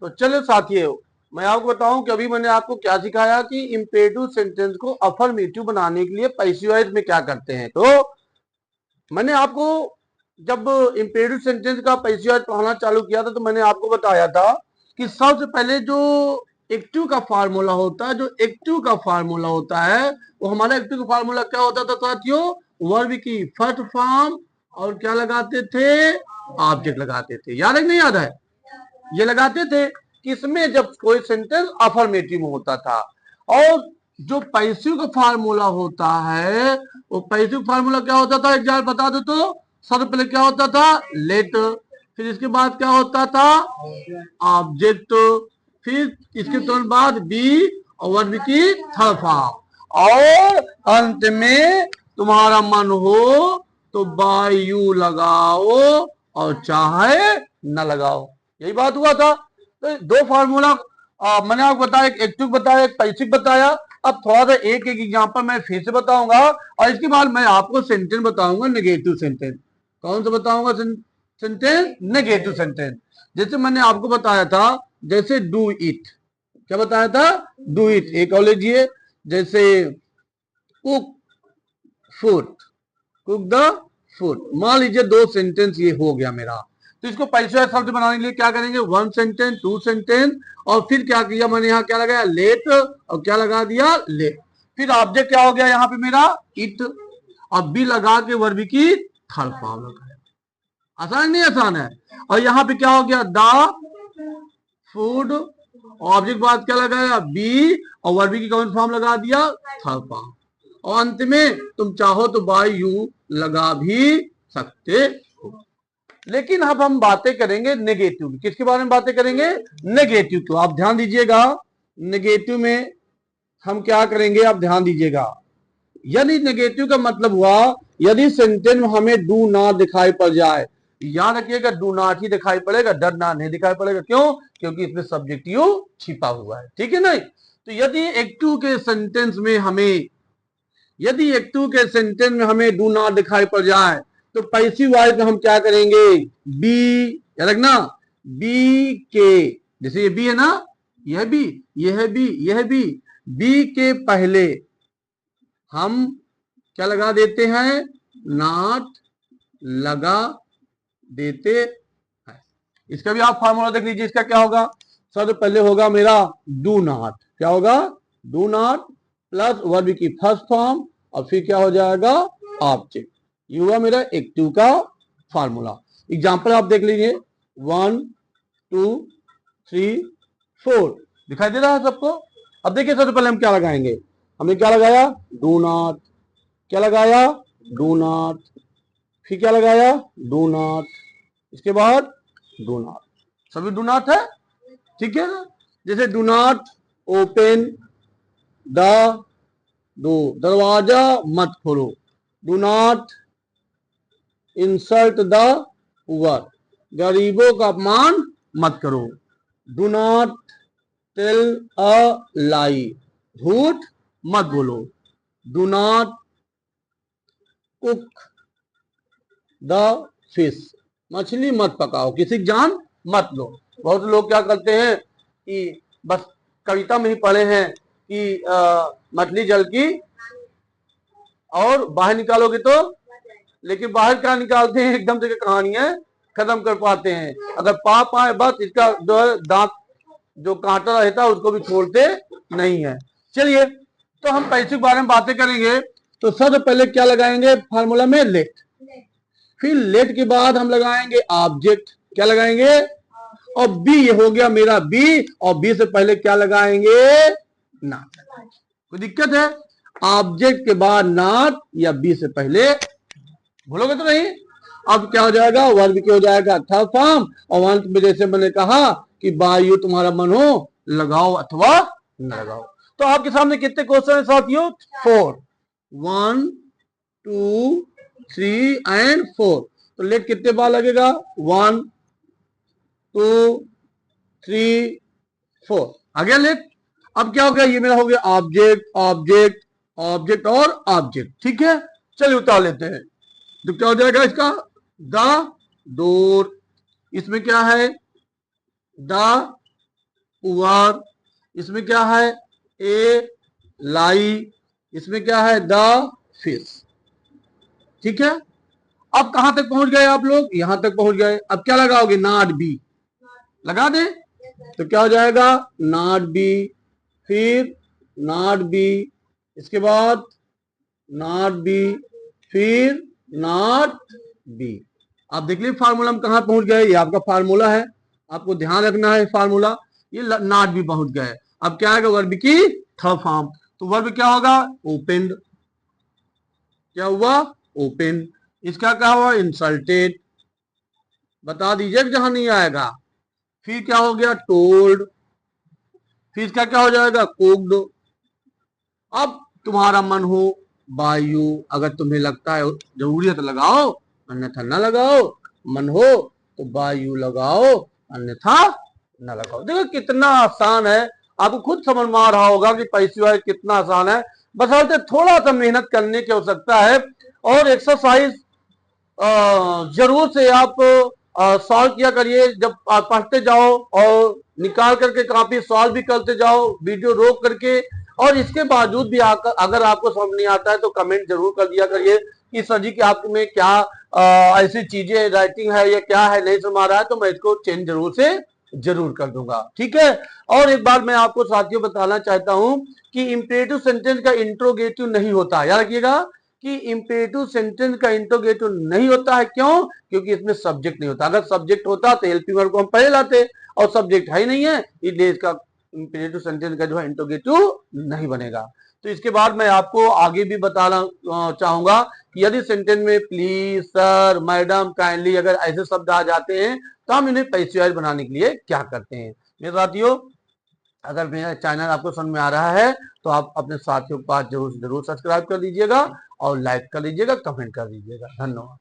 तो चलो साथियों, मैं आपको बताऊं कि अभी मैंने आपको क्या सिखाया कि इम्पेरेटिव सेंटेंस को अफर्मेटिव बनाने के लिए पैसिव वॉइस में क्या करते हैं। तो मैंने आपको जब इम्पेरेटिव सेंटेंस का पैसिव वॉइस पढ़ाना चालू किया था तो मैंने आपको बताया था कि सबसे पहले जो एक्टिव का फार्मूला होता है, जो एक्टिव का फार्मूला होता है वो हमारा एक्टिव का फार्मूला क्या होता था साथियों, वर्ब की फर्स्ट फॉर्म और क्या लगाते थे, ऑब्जेक्ट लगाते थे। याद है कि नहीं याद है? ये लगाते थे कि इसमें जब कोई सेंटेंस अफर्मेटिव होता था। और जो पैसिव का फार्मूला होता है वो पैसिव फार्मूला क्या होता था, एग्जाम्पल बता दो तो। सबसे पहले क्या होता था, लेट, फिर इसके बाद क्या होता था, ऑब्जेक्ट, फिर इसके तुरंत बाद बी और वर्ब की थर्ड फॉर्म, और अंत में तुम्हारा मन हो तो बाय यू लगाओ और चाहे न लगाओ। यही बात हुआ था। तो दो फार्मूला मैंने आपको बताया, एक एक्टिव बताया, एक पैसिव बताया। अब थोड़ा सा एक एक एग्जांपल मैं फिर से बताऊंगा और इसके बाद मैं आपको सेंटेंस बताऊंगा, नेगेटिव सेंटेंस। कौन सा बताऊंगा सेंटेंस? Negative sentence. जैसे मैंने आपको बताया था, जैसे डू इट, क्या बताया था, डू इट। एक और लीजिए, जैसे cook food, cook the food. मान लीजिए दो सेंटेंस ये हो गया मेरा। तो इसको पैसिव शब्द बनाने के लिए क्या करेंगे, वन सेंटेंस, टू सेंटेंस, और फिर क्या किया मैंने, यहाँ क्या लगाया, लेट, और क्या लगा दिया, लेट। फिर ऑब्जेक्ट क्या हो गया यहाँ पे मेरा, इट, और बी लगा के वर्ब की थर्ड फॉर्म लगाया। आसान नहीं आसान है? और यहाँ पे क्या हो गया, द फूड, ऑब्जेक्ट बाद क्या लगाया, बी, और वर्ब की कौन फॉर्म लगा दिया, थर्ड फॉर्म। और अंत में तुम चाहो तो बाय यू लगा भी सकते हो। लेकिन अब हम बातें करेंगे नेगेटिव की। किसके बारे में बातें करेंगे, नेगेटिव की। आप ध्यान दीजिएगा, नेगेटिव में हम क्या करेंगे, आप ध्यान दीजिएगा। यदि नेगेटिव का मतलब हुआ, यदि सेंटेंस में हमें डू नॉट दिखाई पड़ जाए, याद रखिएगा डू नॉट ही दिखाई पड़ेगा, डर नॉट नहीं दिखाई पड़ेगा। क्यों? क्योंकि इसमें सब्जेक्टिव छिपा हुआ है, ठीक है नहीं? तो यदि एक्टिव के सेंटेंस में हमें, यदि एक्टिव के सेंटेंस में हमें डू नॉट दिखाई पड़ जाए तो पैसिव वॉइस में हम क्या करेंगे, बी, याद रखना, बी के, जैसे ये बी है ना, यह बी, यह बी, यह बी के पहले हम क्या लगा देते हैं, नॉट लगा देते हैं। इसका भी आप फार्मूला देख लीजिए। इसका क्या होगा, सबसे पहले होगा मेरा डू नॉट, क्या होगा, डू नॉट प्लस वर्ब की फर्स्ट फॉर्म, और फिर क्या हो जाएगा, ऑब्जेक्ट। ये हुआ मेरा एक्टिव का फार्मूला। एग्जांपल आप देख लीजिए, 1 2 3 4, दिखाई दे रहा है सबको? अब देखिए सबसे पहले हम क्या लगाएंगे, हमने क्या लगाया, डू नॉट, क्या लगाया, डू नॉट, फिर क्या लगाया, डू नॉट, इसके बाद डू नॉट, सभी डू नॉट है, ठीक है ना? जैसे do not open the door, दरवाजा मत खोलो, do not insult the poor, गरीबों का अपमान मत करो, डू नॉट टेल अ लाई, झूठ मत बोलो, do not cook the fish, मछली मत पकाओ, किसी की जान मत लो। बहुत लोग क्या करते हैं कि बस कविता में ही पढ़े हैं कि मछली जल की और बाहर निकालोगे तो, लेकिन बाहर क्या निकालते हैं, एकदम से कहानियां खत्म कर पाते हैं। अगर पाप आए बस इसका जो है दांत जो कांटा रहता है उसको भी छोड़ते नहीं है। चलिए, तो हम पैसे के बारे में बातें करेंगे। तो सबसे पहले क्या लगाएंगे फार्मूला में, लेट। फिर लेट के बाद हम लगाएंगे ऑब्जेक्ट, क्या लगाएंगे, और बी, ये हो गया मेरा बी, और बी से पहले क्या लगाएंगे, नॉट। कोई दिक्कत है? ऑब्जेक्ट के बाद नॉट या बी से पहले, भूलोगे तो नहीं? अब क्या हो जाएगा, वर्ब की हो जाएगा थर्ड फॉर्म, और अंत में जैसे मैंने कहा कि बाय यू तुम्हारा मन हो लगाओ अथवा न लगाओ। तो आपके सामने कितने क्वेश्चन है साथियों, 4, 1 2 3 एंड 4। तो लेट कितने बार लगेगा, 1 2 3 4, आ गया लेट। अब क्या हो गया, ये मेरा हो गया ऑब्जेक्ट, ऑब्जेक्ट, ऑब्जेक्ट और ऑब्जेक्ट, ठीक है? चलिए उतार लेते हैं। तो क्या हो जाएगा इसका, द डोर, इसमें क्या है, द पुअर, इसमें क्या है ए लाई, इसमें क्या है द फिश। ठीक है, अब कहां तक पहुंच गए आप लोग, यहां तक पहुंच गए। अब क्या लगाओगे, नॉट बी लगा दे, तो क्या हो जाएगा नॉट बी, फिर नॉट बी, इसके बाद नॉट बी, फिर नॉट बी। आप देख लीजिए फार्मूला हम कहां पहुंच गए, ये आपका फार्मूला है, आपको ध्यान रखना है फार्मूला। ये नॉट बी पहुंच गए। अब क्या आएगा, वर्ब की थर्ड फॉर्म, तो वर्ब क्या होगा ओपेंड, क्या हुआ ओपेन। इसका क्या हुआ इंसल्टेड, बता दीजिए जहां नहीं आएगा। फिर क्या हो गया टोल्ड, फिर इसका क्या हो जाएगा कुक्ड। अब तुम्हारा मन हो बाय यू, अगर तुम्हें लगता है जरूरी है तो लगाओ, अन्यथा ना लगाओ। मन हो तो बाय यू लगाओ, अन्यथा ना लगाओ। देखो कितना आसान है, आपको खुद समझ में आ रहा होगा कि पैसिव कितना आसान है। बस थोड़ा सा मेहनत करने की आवश्यकता है और एक्सरसाइज जरूर से आप सॉल्व किया करिए। जब आप पढ़ते जाओ और निकाल करके काफी सॉल्व भी करते जाओ वीडियो रोक करके। और इसके बावजूद भी अगर आपको समझ नहीं आता है तो कमेंट जरूर कर दिया करिए कि सर जी कि आप में क्या ऐसी चीजें राइटिंग है या क्या है नहीं समझ आ रहा है, तो मैं इसको चेंज जरूर से जरूर कर दूंगा। ठीक है, और एक बार मैं आपको साथियों बताना चाहता हूं कि इंपेरेटिव सेंटेंस का इंट्रोगेटिव नहीं होता, याद रखिएगा कि इंपेरेटिव सेंटेंस का इंट्रोगेटिव नहीं होता है। क्यों, क्योंकि इसमें सब्जेक्ट नहीं होता। अगर सब्जेक्ट होता तो हेल्पिंग वर्ब को हम पहले लाते, और सब्जेक्ट है ही नहीं है, इसलिए इसका इंपेरेटिव सेंटेंस का जो है इंट्रोगेटिव नहीं बनेगा। तो इसके बाद मैं आपको आगे भी बताना चाहूंगा कि यदि सेंटेंस में प्लीज, सर, मैडम, काइंडली अगर ऐसे शब्द आ जाते हैं तो हम इन्हें पैसिव बनाने के लिए क्या करते हैं। मेरे साथियों, अगर मेरा चैनल आपको समझ में आ रहा है तो आप अपने साथियों के पास जरूर सब्सक्राइब कर दीजिएगा और लाइक कर लीजिएगा, कमेंट कर दीजिएगा। धन्यवाद।